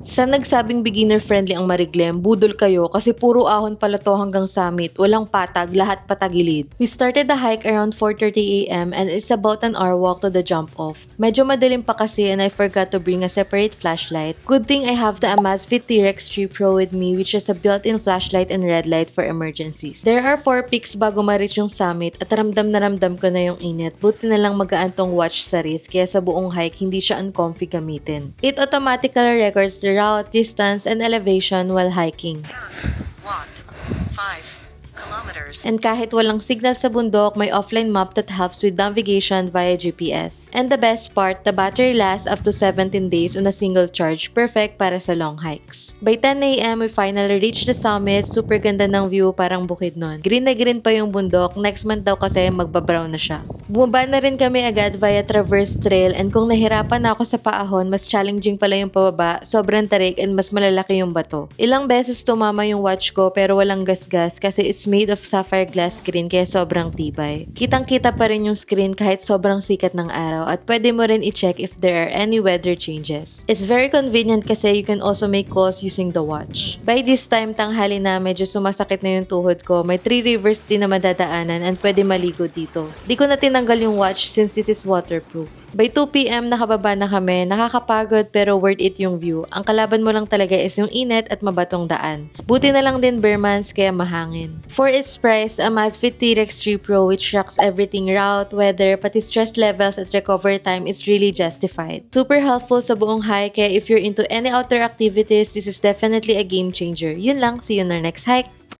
Sa nagsabing beginner-friendly ang Mariglem, budol kayo kasi puro ahon pala to hanggang summit, walang patag, lahat patagilid. We started the hike around 4:30 AM and it's about an hour walk to the jump off. Medyo madilim pa kasi and I forgot to bring a separate flashlight. Good thing I have the Amazfit T-Rex 3 Pro with me which has a built-in flashlight and red light for emergencies. There are 4 peaks bago ma-reach yung summit at ramdam na ramdam ko na yung init. Buti na lang magaan tong watch sa wrist kaya sa buong hike hindi siya uncomfy gamitin. It automatically records the route, distance, and elevation while hiking. Walked 5 kilometers. And kahit walang signal sa bundok, may offline map that helps with navigation via GPS. And the best part, the battery lasts up to 17 days on a single charge, perfect para sa long hikes. By 10 AM, we finally reached the summit. Super ganda ng view, parang bukid nun. Green na green pa yung bundok, next month daw kasi magbabrown na siya. Bumaba na rin kami agad via traverse trail and kung nahirapan na ako sa paahon, mas challenging pala yung pababa, sobrang tarik and mas malalaki yung bato. Ilang beses tumama yung watch ko pero walang gasgas kasi it's made of sapphire glass screen kaya sobrang tibay. Kitang-kita pa rin yung screen kahit sobrang sikat ng araw at pwede mo rin i-check if there are any weather changes. It's very convenient kasi you can also make calls using the watch. By this time, tanghali na, medyo sumasakit na yung tuhod ko. May 3 rivers din na madadaanan and pwede maligo dito. Di ko na tinanggal yung watch since this is waterproof. By 2 PM, nakababa na kami. Nakakapagod pero worth it yung view. Ang kalaban mo lang talaga is yung init at mabatong daan. Buti na lang din Bermans kaya mahangin. For its price, a Amazfit T-Rex 3 Pro which tracks everything route, weather, pati stress levels at recovery time is really justified. Super helpful sa buong hike kaya if you're into any outdoor activities, this is definitely a game changer. Yun lang, see you in our next hike!